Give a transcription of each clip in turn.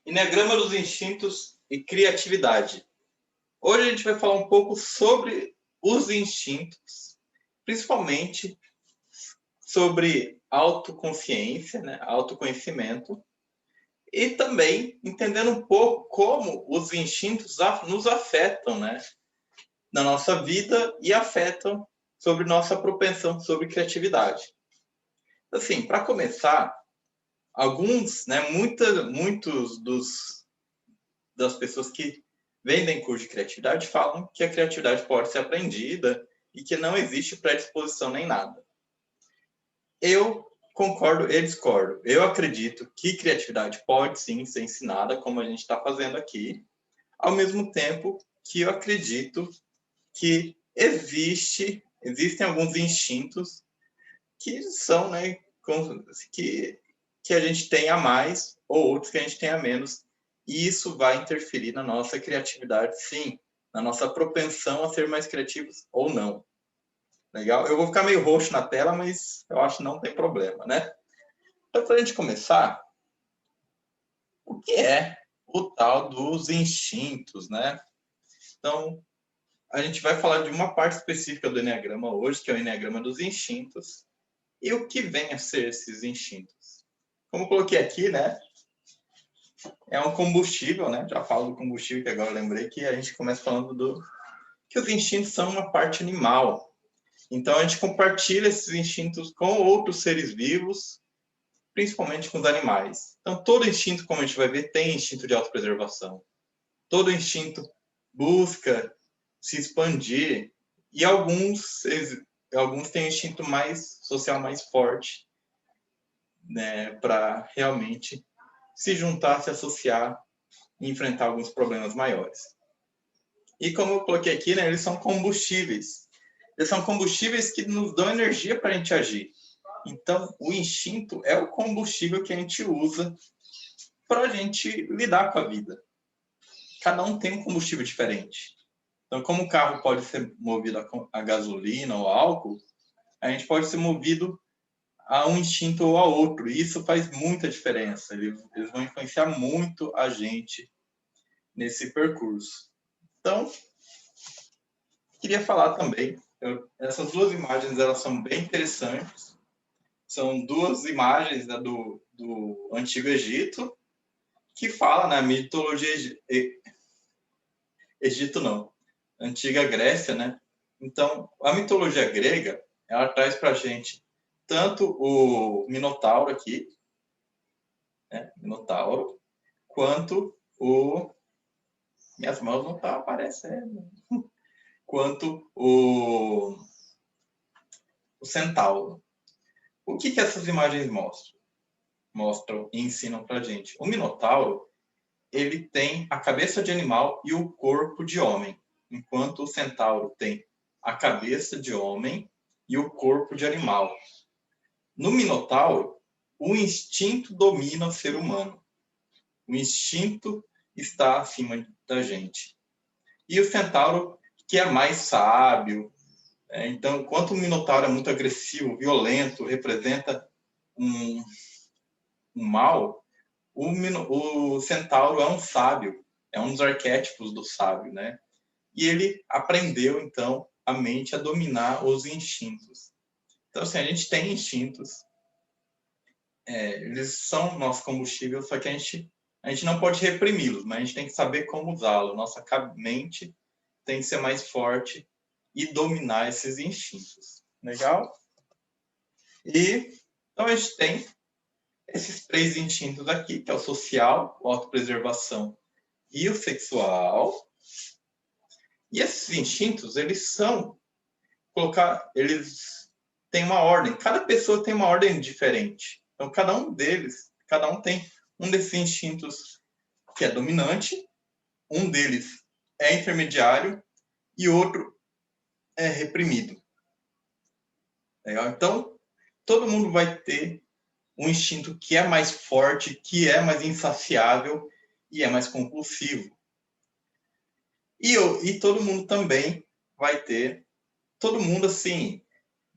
Eneagrama dos instintos e criatividade. Hoje a gente vai falar um pouco sobre os instintos, principalmente sobre autoconsciência, né? Autoconhecimento, e também entendendo um pouco como os instintos nos afetam, né? Na nossa vida e afetam sobre nossa propensão sobre criatividade. Assim, para começar, alguns, né, muitos das pessoas que vendem curso de criatividade falam que a criatividade pode ser aprendida e que não existe predisposição nem nada. Eu concordo e discordo. Eu acredito que criatividade pode sim ser ensinada, como a gente está fazendo aqui, ao mesmo tempo que eu acredito que existem alguns instintos que são, né, que a gente tem a mais ou outros que a gente tem a menos, e isso vai interferir na nossa criatividade, sim, na nossa propensão a ser mais criativos ou não. Legal? Eu vou ficar meio roxo na tela, mas eu acho que não tem problema, né? Então, para a gente começar, o que é o tal dos instintos, né? Então, a gente vai falar de uma parte específica do Eneagrama hoje, que é o Eneagrama dos instintos, e o que vem a ser esses instintos. Como eu coloquei aqui, né? É um combustível, né? Já falo do combustível, que agora eu lembrei que a gente começa falando que os instintos são uma parte animal. Então, a gente compartilha esses instintos com outros seres vivos, principalmente com os animais. Então, todo instinto, como a gente vai ver, tem instinto de autopreservação. Todo instinto busca se expandir e alguns têm um instinto mais social mais forte, né, para realmente se juntar, se associar e enfrentar alguns problemas maiores. E como eu coloquei aqui, né, eles são combustíveis. Eles são combustíveis que nos dão energia para a gente agir. Então, o instinto é o combustível que a gente usa para a gente lidar com a vida. Cada um tem um combustível diferente. Então, como o carro pode ser movido a gasolina ou a álcool, a gente pode ser movido a um instinto ou a outro. E isso faz muita diferença. Eles vão influenciar muito a gente nesse percurso. Então, queria falar também, essas duas imagens elas são bem interessantes. São duas imagens, né, do Antigo Egito, que fala na mitologia Egito não, Antiga Grécia, né? Então, a mitologia grega, ela traz para a gente tanto o Minotauro aqui, né, Minotauro, quanto minhas mãos não estão aparecendo, quanto o Centauro. O que essas imagens mostram e ensinam para a gente? O Minotauro, ele tem a cabeça de animal e o corpo de homem, enquanto o centauro tem a cabeça de homem e o corpo de animal. No Minotauro, o instinto domina o ser humano. O instinto está acima da gente. E o centauro, que é mais sábio. Então, enquanto o Minotauro é muito agressivo, violento, representa um mal, o centauro é um sábio, é um dos arquétipos do sábio, né? E ele aprendeu, então, a mente a dominar os instintos. Então, assim, a gente tem instintos, eles são nosso combustível, só que a gente não pode reprimi-los, mas a gente tem que saber como usá-los. Nossa mente tem que ser mais forte e dominar esses instintos. Legal? Então, a gente tem esses três instintos aqui, que é o social, a autopreservação e o sexual. E esses instintos, eles têm uma ordem. Cada pessoa tem uma ordem diferente. Então, cada um tem um desses instintos que é dominante, um deles é intermediário e outro é reprimido. Legal? Então, todo mundo vai ter um instinto que é mais forte, que é mais insaciável e é mais compulsivo. E todo mundo também vai ter, todo mundo assim,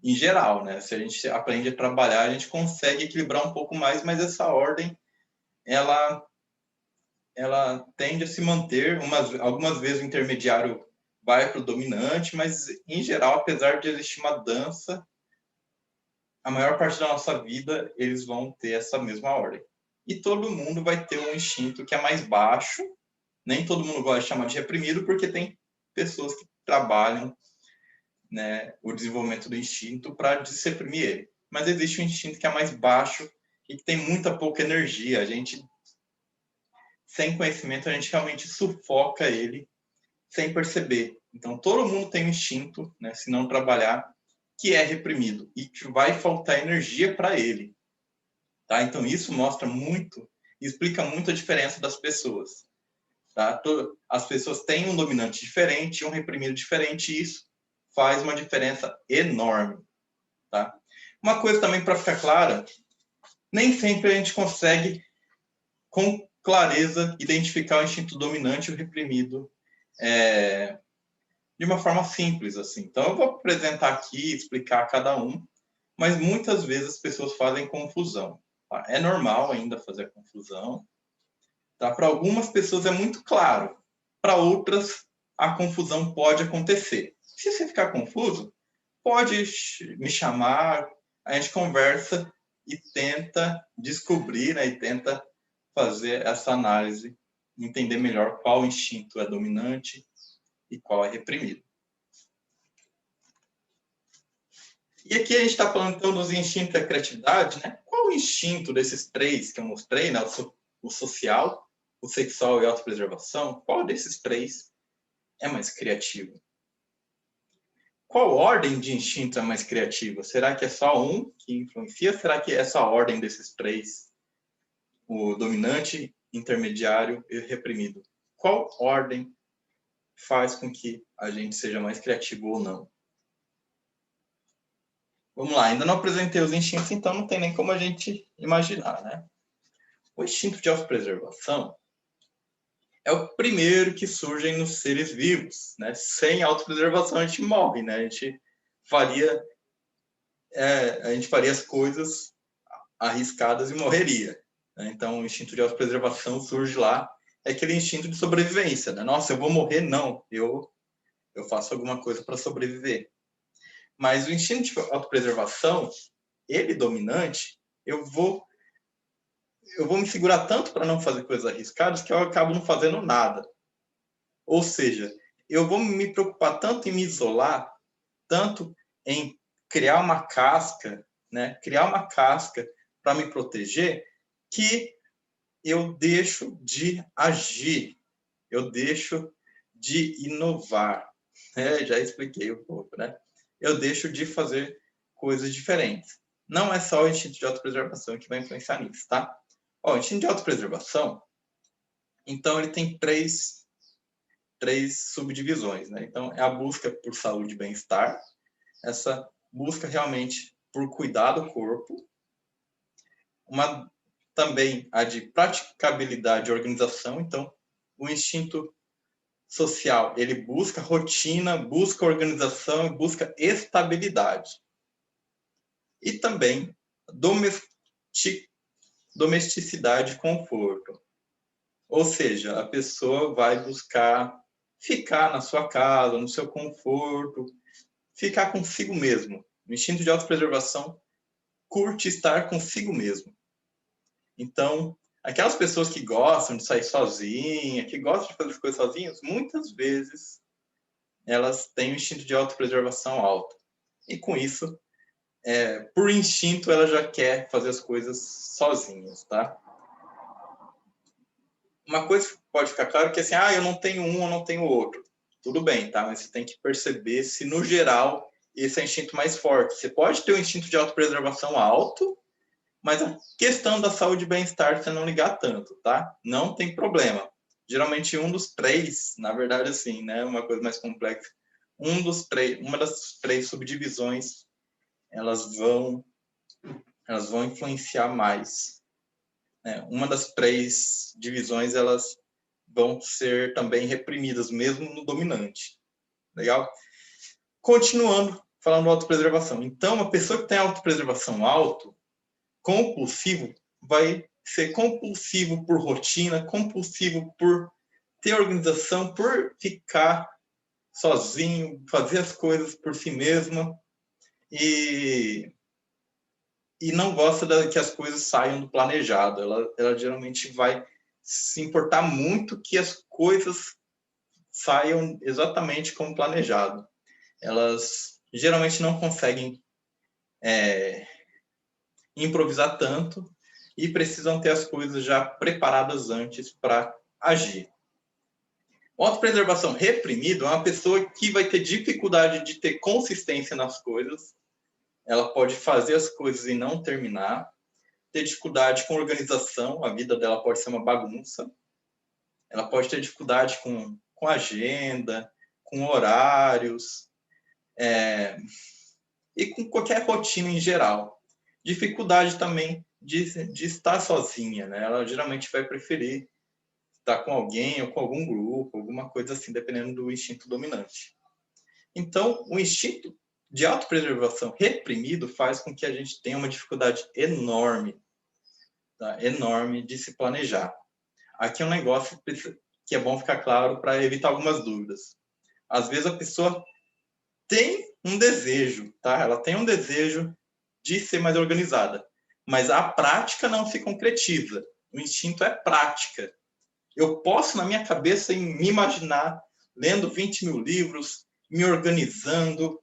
em geral, né? Se a gente aprende a trabalhar, a gente consegue equilibrar um pouco mais, mas essa ordem, ela ela tende a se manter, algumas vezes o intermediário vai para o dominante, mas, em geral, apesar de existir uma dança, a maior parte da nossa vida, eles vão ter essa mesma ordem. E todo mundo vai ter um instinto que é mais baixo, nem todo mundo gosta de chamar de reprimido, porque tem pessoas que trabalham, né, o desenvolvimento do instinto para desreprimir ele. Mas existe um instinto que é mais baixo e que tem muita pouca energia. A gente, sem conhecimento, a gente realmente sufoca ele sem perceber. Então, todo mundo tem um instinto, né, se não trabalhar, que é reprimido e que vai faltar energia para ele. Tá? Então, isso mostra muito, explica muito a diferença das pessoas. Tá? As pessoas têm um dominante diferente, um reprimido diferente, e isso faz uma diferença enorme. Tá? Uma coisa também para ficar clara, nem sempre a gente consegue, com clareza, identificar o instinto dominante e o reprimido de uma forma simples. Assim. Então, eu vou apresentar aqui, explicar cada um, mas muitas vezes as pessoas fazem confusão. Tá? É normal ainda fazer confusão. Tá? Para algumas pessoas é muito claro, para outras a confusão pode acontecer. Se você ficar confuso, pode me chamar, a gente conversa e tenta descobrir, né, e tenta fazer essa análise, entender melhor qual instinto é dominante e qual é reprimido. E aqui a gente está falando então dos instintos da criatividade, né? Qual o instinto desses três que eu mostrei, né? O social, o sexual e a autopreservação, qual desses três é mais criativo? Qual ordem de instinto é mais criativa? Será que é só um que influencia? Será que é essa ordem desses três? O dominante, intermediário e reprimido. Qual ordem faz com que a gente seja mais criativo ou não? Vamos lá, ainda não apresentei os instintos, então não tem nem como a gente imaginar, né? O instinto de autopreservação é o primeiro que surge nos seres vivos, né? Sem autopreservação a gente morre, né? A gente faria as coisas arriscadas e morreria. Né? Então, o instinto de autopreservação surge lá, é aquele instinto de sobrevivência, né? Nossa, eu vou morrer? Não, eu faço alguma coisa para sobreviver. Mas o instinto de autopreservação, ele dominante, eu vou me segurar tanto para não fazer coisas arriscadas que eu acabo não fazendo nada. Ou seja, eu vou me preocupar tanto em me isolar, tanto em criar uma casca, né? Criar uma casca para me proteger, que eu deixo de agir, eu deixo de inovar. Já expliquei um pouco, né? Eu deixo de fazer coisas diferentes. Não é só o instinto de autopreservação que vai influenciar nisso, tá? Ó, o instinto de autopreservação, então, ele tem três subdivisões, né? Então, é a busca por saúde e bem-estar, essa busca realmente por cuidar do corpo, também a de praticabilidade e organização, então, o instinto social, ele busca rotina, busca organização, busca estabilidade. E também domesticidade e conforto. Ou seja, a pessoa vai buscar ficar na sua casa, no seu conforto, ficar consigo mesmo. O instinto de autopreservação curte estar consigo mesmo. Então, aquelas pessoas que gostam de sair sozinha, que gostam de fazer as coisas sozinhas, muitas vezes elas têm um instinto de autopreservação alto. E com isso, por instinto, ela já quer fazer as coisas sozinhas, tá? Uma coisa que pode ficar claro é que assim, eu não tenho um, eu não tenho outro. Tudo bem, tá? Mas você tem que perceber se, no geral, esse é o instinto mais forte. Você pode ter um instinto de autopreservação alto, mas a questão da saúde e bem-estar você não ligar tanto, tá? Não tem problema. Geralmente um dos três, na verdade, assim, né? Uma coisa mais complexa. Uma das três subdivisões, elas vão influenciar mais. Né? Uma das três divisões, elas vão ser também reprimidas, mesmo no dominante. Legal? Continuando, falando de autopreservação. Então, uma pessoa que tem autopreservação alto, compulsivo, vai ser compulsivo por rotina, compulsivo por ter organização, por ficar sozinho, fazer as coisas por si mesmo e não gosta que as coisas saiam do planejado. Ela geralmente vai se importar muito que as coisas saiam exatamente como planejado. Elas geralmente não conseguem improvisar tanto e precisam ter as coisas já preparadas antes para agir. Autopreservação reprimido é uma pessoa que vai ter dificuldade de ter consistência nas coisas. Ela pode fazer as coisas e não terminar. Ter dificuldade com organização, a vida dela pode ser uma bagunça. Ela pode ter dificuldade com agenda, com horários, e com qualquer rotina em geral. Dificuldade também de estar sozinha, né? Ela geralmente vai preferir estar com alguém ou com algum grupo, alguma coisa assim, dependendo do instinto dominante. Então, o instinto de autopreservação reprimido faz com que a gente tenha uma dificuldade enorme, tá? Enorme de se planejar. Aqui é um negócio que é bom ficar claro para evitar algumas dúvidas. Às vezes a pessoa tem um desejo, tá? Ela tem um desejo de ser mais organizada, mas a prática não se concretiza. O instinto é prática. Eu posso, na minha cabeça, me imaginar lendo 20 mil livros, me organizando,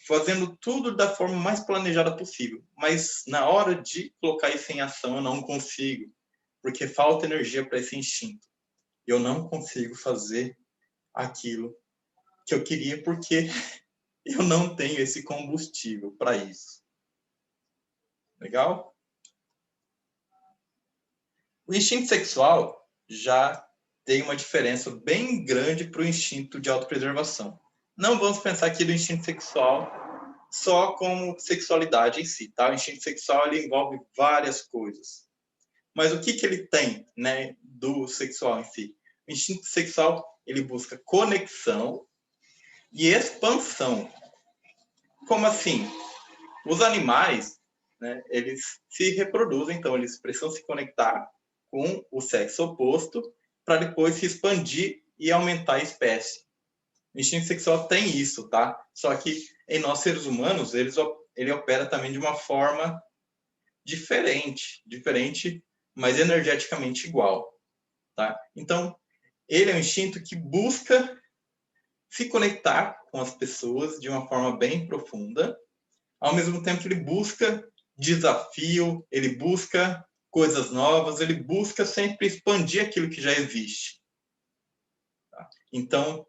fazendo tudo da forma mais planejada possível. Mas na hora de colocar isso em ação, eu não consigo, porque falta energia para esse instinto. Eu não consigo fazer aquilo que eu queria, porque eu não tenho esse combustível para isso. Legal? O instinto sexual já tem uma diferença bem grande para o instinto de autopreservação. Não vamos pensar aqui do instinto sexual só como sexualidade em si, tá? O instinto sexual ele envolve várias coisas. Mas o que ele tem, né, do sexual em si? O instinto sexual ele busca conexão e expansão. Como assim? Os animais, né, eles se reproduzem, então eles precisam se conectar com o sexo oposto para depois se expandir e aumentar a espécie. O instinto sexual tem isso, tá? Só que em nós seres humanos, ele opera também de uma forma diferente, mas energeticamente igual, tá? Então, ele é um instinto que busca se conectar com as pessoas de uma forma bem profunda, ao mesmo tempo que ele busca desafio, ele busca coisas novas, ele busca sempre expandir aquilo que já existe. Tá? Então,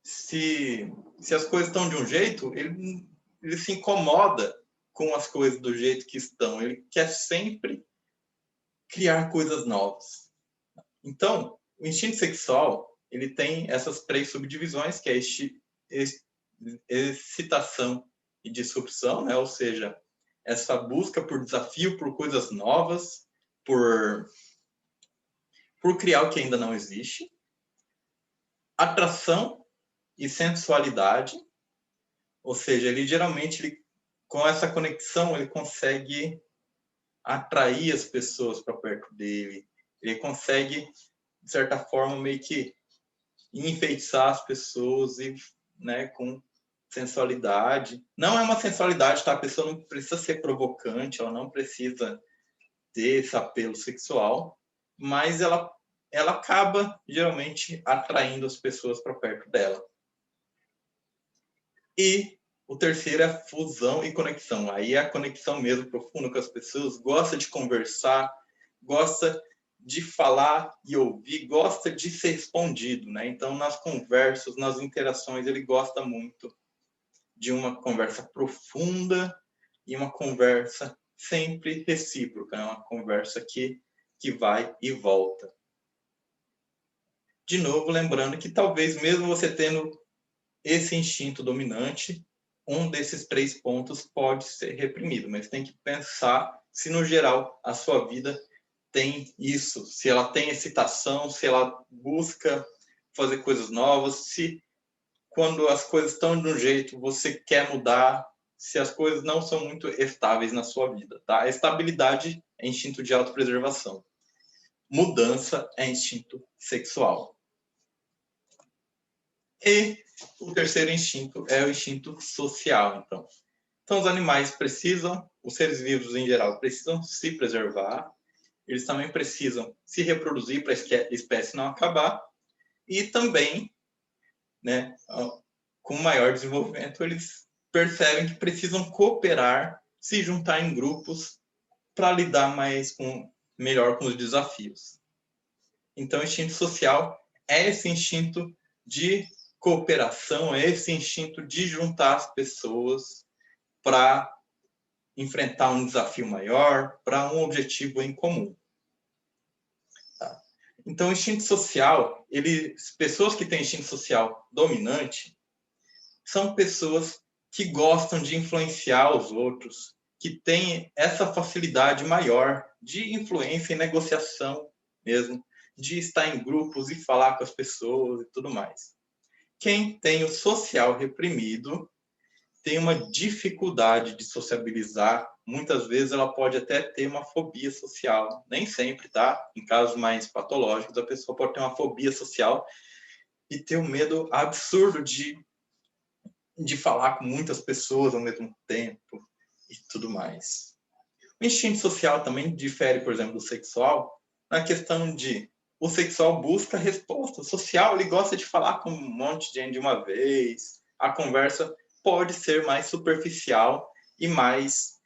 se as coisas estão de um jeito, ele se incomoda com as coisas do jeito que estão. Ele quer sempre criar coisas novas. Então, o instinto sexual ele tem essas 3 subdivisões, que é excitação e disrupção, né? Ou seja, essa busca por desafio, por coisas novas, por criar o que ainda não existe. Atração e sensualidade, ou seja, ele geralmente, com essa conexão, ele consegue atrair as pessoas para perto dele, ele consegue, de certa forma, meio que enfeitiçar as pessoas e, né, com sensualidade. Não é uma sensualidade, tá? A pessoa não precisa ser provocante, ela não precisa ter esse apelo sexual, mas ela acaba, geralmente, atraindo as pessoas para perto dela. E o terceiro é a fusão e conexão. Aí é a conexão mesmo profunda com as pessoas, gosta de conversar, gosta de falar e ouvir, gosta de ser respondido, né? Então, nas conversas, nas interações, ele gosta muito de uma conversa profunda e uma conversa sempre recíproca, né? Uma conversa que vai e volta. De novo, lembrando que talvez mesmo você tendo esse instinto dominante, um desses 3 pontos pode ser reprimido, mas tem que pensar se, no geral, a sua vida tem isso, se ela tem excitação, se ela busca fazer coisas novas, se quando as coisas estão de um jeito você quer mudar, se as coisas não são muito estáveis na sua vida, tá? A estabilidade é instinto de autopreservação. Mudança é instinto sexual. E o terceiro instinto é o instinto social, então. Então, os animais precisam, os seres vivos em geral, precisam se preservar, eles também precisam se reproduzir para a espécie não acabar, e também, né, com maior desenvolvimento, eles percebem que precisam cooperar, se juntar em grupos para lidar melhor com os desafios. Então, o instinto social é esse instinto de cooperação, é esse instinto de juntar as pessoas para enfrentar um desafio maior, para um objetivo em comum. Tá? Então, o instinto social, pessoas que têm instinto social dominante, são pessoas que gostam de influenciar os outros, que têm essa facilidade maior de influência e negociação mesmo, de estar em grupos e falar com as pessoas e tudo mais. Quem tem o social reprimido tem uma dificuldade de sociabilizar. Muitas vezes ela pode até ter uma fobia social. Nem sempre, tá? Em casos mais patológicos, a pessoa pode ter uma fobia social e ter um medo absurdo de falar com muitas pessoas ao mesmo tempo e tudo mais. O instinto social também difere, por exemplo, do sexual, na questão de o sexual busca resposta. O social, ele gosta de falar com um monte de gente de uma vez. A conversa pode ser mais superficial e mais,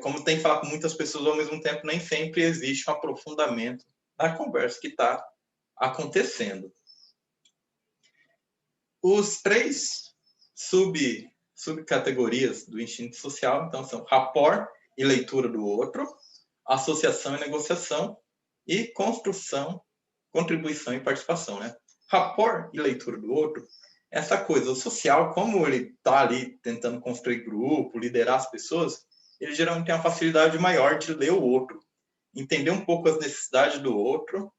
como tem que falar com muitas pessoas ao mesmo tempo, nem sempre existe um aprofundamento na conversa que está acontecendo. Os três subcategorias do instinto social, então, são rapport e leitura do outro, associação e negociação, e construção, contribuição e participação, né? Rapport e leitura do outro, essa coisa social, como ele está ali tentando construir grupo, liderar as pessoas, ele geralmente tem uma facilidade maior de ler o outro, entender um pouco as necessidades do outro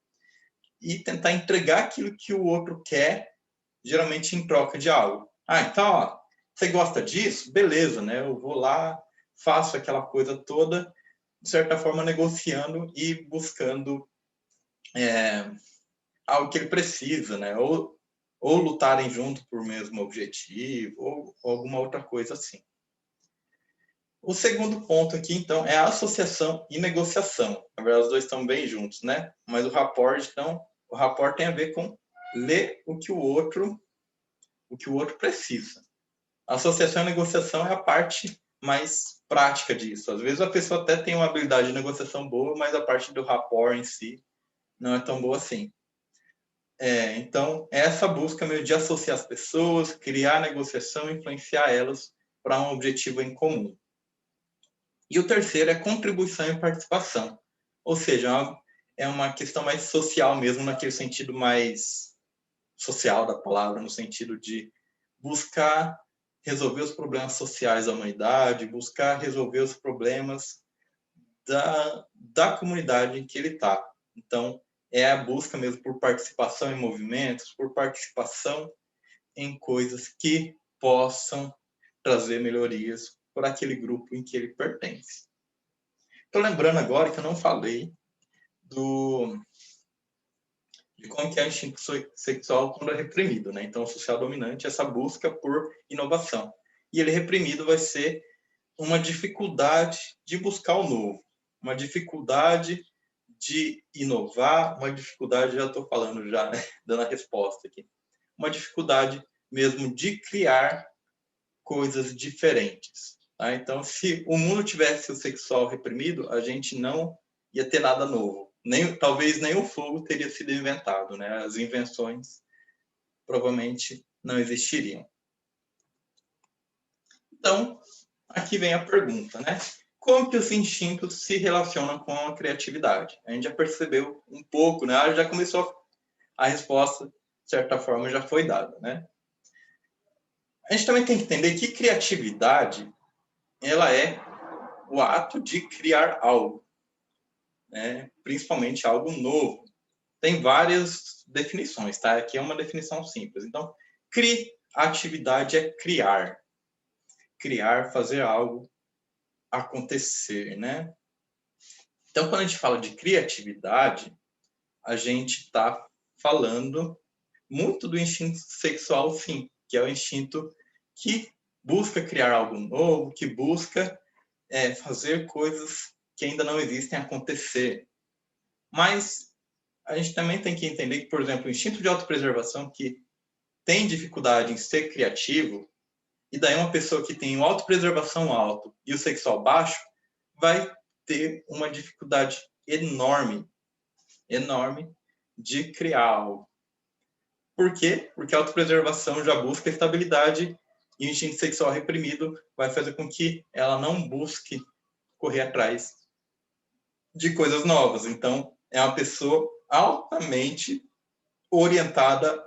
e tentar entregar aquilo que o outro quer, geralmente em troca de algo. Então, ó, você gosta disso? Beleza, né? Eu vou lá, faço aquela coisa toda, de certa forma negociando e buscando algo que ele precisa, né? Ou lutarem junto por mesmo objetivo, ou alguma outra coisa assim. O segundo ponto aqui, então, é a associação e negociação. Na verdade, os dois estão bem juntos, né? Mas o rapport, então, o rapport tem a ver com ler o que o outro precisa. A associação e negociação é a parte mais prática disso. Às vezes a pessoa até tem uma habilidade de negociação boa, mas a parte do rapport em si não é tão boa assim. Então, essa busca meio de associar as pessoas, criar negociação, influenciar elas para um objetivo em comum. E o terceiro é contribuição e participação. Ou seja, é uma questão mais social mesmo, naquele sentido mais social da palavra, no sentido de buscar resolver os problemas sociais da humanidade, buscar resolver os problemas da comunidade em que ele está. Então, é a busca mesmo por participação em movimentos, por participação em coisas que possam trazer melhorias para aquele grupo em que ele pertence. Estou lembrando agora que eu não falei de como que é o instinto sexual quando é reprimido, né? Então, o social dominante é essa busca por inovação. E ele reprimido vai ser uma dificuldade de buscar o novo, uma dificuldade de inovar, uma dificuldade, já estou falando já, né? Dando a resposta aqui, uma dificuldade mesmo de criar coisas diferentes. Tá? Então, se o mundo tivesse o sexual reprimido, a gente não ia ter nada novo. Talvez nem o fogo teria sido inventado, né? As invenções provavelmente não existiriam. Então, aqui vem a pergunta, né? Como que os instintos se relacionam com a criatividade? A gente já percebeu um pouco, né? Já começou a resposta, de certa forma, já foi dada, né? A gente também tem que entender que criatividade, ela é o ato de criar algo, né? Principalmente algo novo. Tem várias definições, tá? Aqui é uma definição simples. Então, criatividade é criar. criar, fazer algo acontecer, né? Então, quando a gente fala de criatividade, a gente está falando muito do instinto sexual, sim, que é o instinto que busca criar algo novo, que busca fazer coisas que ainda não existem acontecer. Mas a gente também tem que entender que, por exemplo, o instinto de autopreservação, que tem dificuldade em ser criativo, e daí uma pessoa que tem o autopreservação alto e o sexual baixo, vai ter uma dificuldade enorme, enorme de criar algo. Por quê? Porque a autopreservação já busca estabilidade e o instinto sexual reprimido vai fazer com que ela não busque correr atrás de coisas novas. Então, é uma pessoa altamente orientada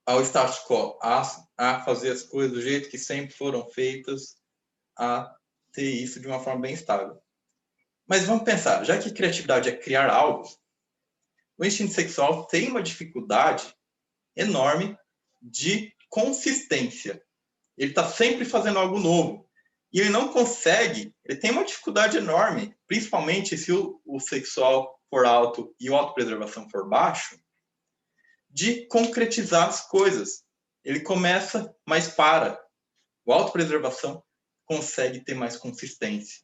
ao status quo, a fazer as coisas do jeito que sempre foram feitas, a ter isso de uma forma bem estável. Mas vamos pensar, já que criatividade é criar algo, o instinto sexual tem uma dificuldade enorme de consistência. Ele está sempre fazendo algo novo. E ele não consegue, ele tem uma dificuldade enorme, principalmente se o sexual for alto e a autopreservação for baixo, de concretizar as coisas. Ele começa, mas para. A autopreservação consegue ter mais consistência.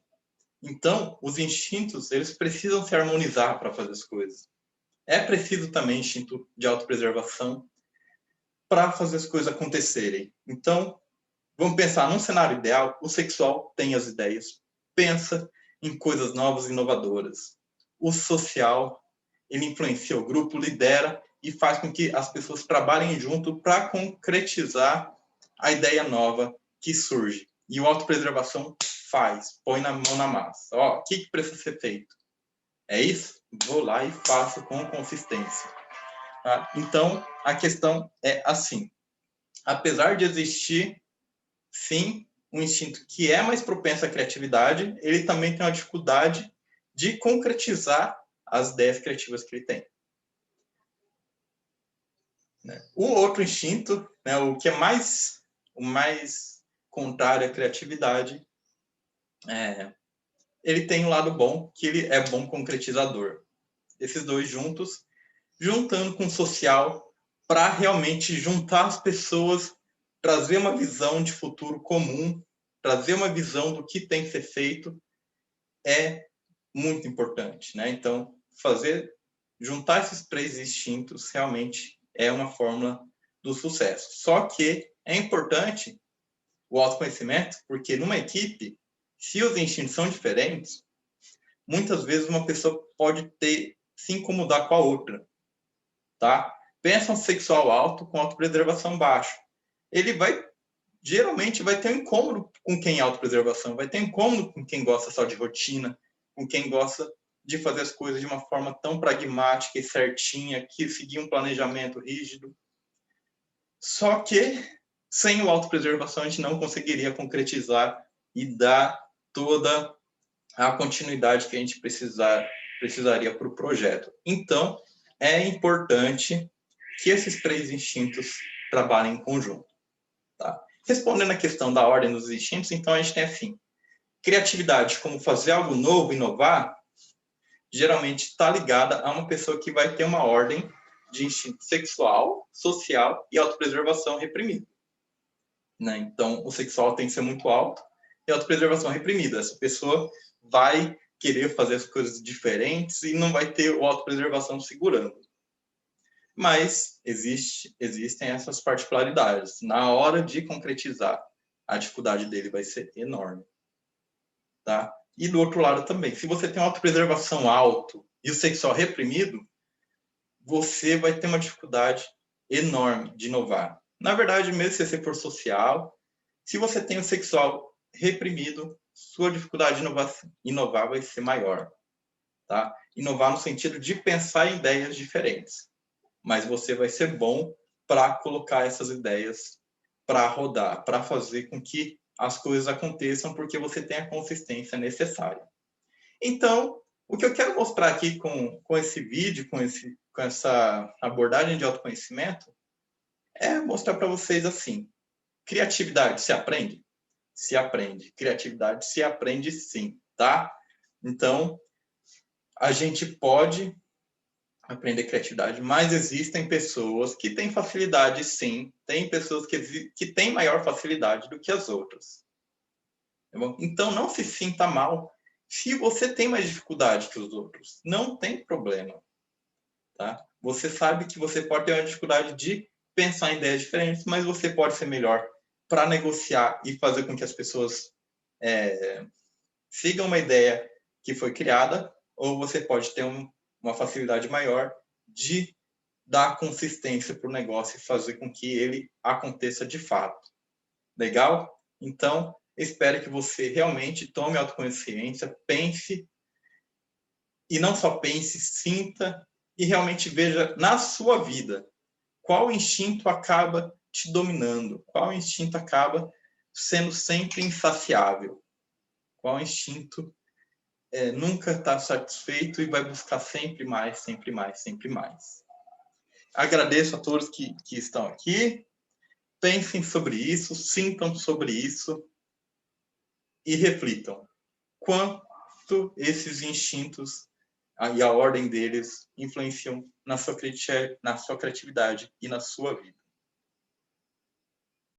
Então, os instintos, eles precisam se harmonizar para fazer as coisas. É preciso também instinto de autopreservação para fazer as coisas acontecerem. Então, vamos pensar num cenário ideal, o sexual tem as ideias, pensa em coisas novas e inovadoras. O social, ele influencia o grupo, lidera e faz com que as pessoas trabalhem junto para concretizar a ideia nova que surge. E o autopreservação faz, põe na mão na massa. Ó, o que precisa ser feito? É isso? Vou lá e faço com consistência. Tá? Então, a questão é assim. Apesar de existir, sim, um instinto que é mais propenso à criatividade, ele também tem uma dificuldade de concretizar as ideias criativas que ele tem. O outro instinto, né, o que é o mais contrário à criatividade, ele tem um lado bom, que ele é bom concretizador. Esses dois juntos, juntando com o social, para realmente juntar as pessoas, trazer uma visão de futuro comum, trazer uma visão do que tem que ser feito, é muito importante, né? Então, juntar esses três instintos realmente é uma fórmula do sucesso. Só que é importante o autoconhecimento, porque numa equipe, se os instintos são diferentes, muitas vezes uma pessoa pode se incomodar com a outra, tá? Pensa um sexual alto com autopreservação baixa. Ele geralmente vai ter um incômodo com quem é autopreservação, vai ter um incômodo com quem gosta só de rotina, com quem gosta de fazer as coisas de uma forma tão pragmática e certinha, que seguir um planejamento rígido. Só que, sem o autopreservação, a gente não conseguiria concretizar e dar toda a continuidade que a gente precisaria para o projeto. Então, é importante que esses três instintos trabalhem em conjunto. Tá? Respondendo a questão da ordem dos instintos, então a gente tem assim, criatividade, como fazer algo novo, inovar, geralmente está ligada a uma pessoa que vai ter uma ordem de instinto sexual, social e autopreservação reprimida. Né? Então, o sexual tem que ser muito alto e a autopreservação reprimida. Essa pessoa vai querer fazer as coisas diferentes e não vai ter a autopreservação segurando. Mas existem essas particularidades. Na hora de concretizar, a dificuldade dele vai ser enorme. Tá? E do outro lado também, se você tem uma autopreservação alto e o sexual reprimido, você vai ter uma dificuldade enorme de inovar. Na verdade, mesmo se você for social, se você tem o sexual reprimido, sua dificuldade de inovar vai ser maior. Tá? Inovar no sentido de pensar em ideias diferentes. Mas você vai ser bom para colocar essas ideias para rodar, para fazer com que as coisas aconteçam, porque você tem a consistência necessária. Então, o que eu quero mostrar aqui com esse vídeo, com essa abordagem de autoconhecimento, é mostrar para vocês assim, Criatividade se aprende? Se aprende. Criatividade se aprende sim, tá? Então, a gente pode aprender criatividade, mas existem pessoas que têm facilidade, sim. Tem pessoas que têm maior facilidade do que as outras. Tá bom? Então, não se sinta mal se você tem mais dificuldade que os outros. Não tem problema. Tá? Você sabe que você pode ter uma dificuldade de pensar em ideias diferentes, mas você pode ser melhor para negociar e fazer com que as pessoas sigam uma ideia que foi criada, ou você pode ter uma facilidade maior de dar consistência para o negócio e fazer com que ele aconteça de fato. Legal? Então, espero que você realmente tome autoconsciência, pense, e não só pense, sinta e realmente veja na sua vida qual instinto acaba te dominando, qual instinto acaba sendo sempre insaciável, qual instinto nunca está satisfeito e vai buscar sempre mais, sempre mais, sempre mais. Agradeço a todos que estão aqui. Pensem sobre isso, sintam sobre isso e reflitam quanto esses instintos e a ordem deles influenciam na sua criatividade e na sua vida.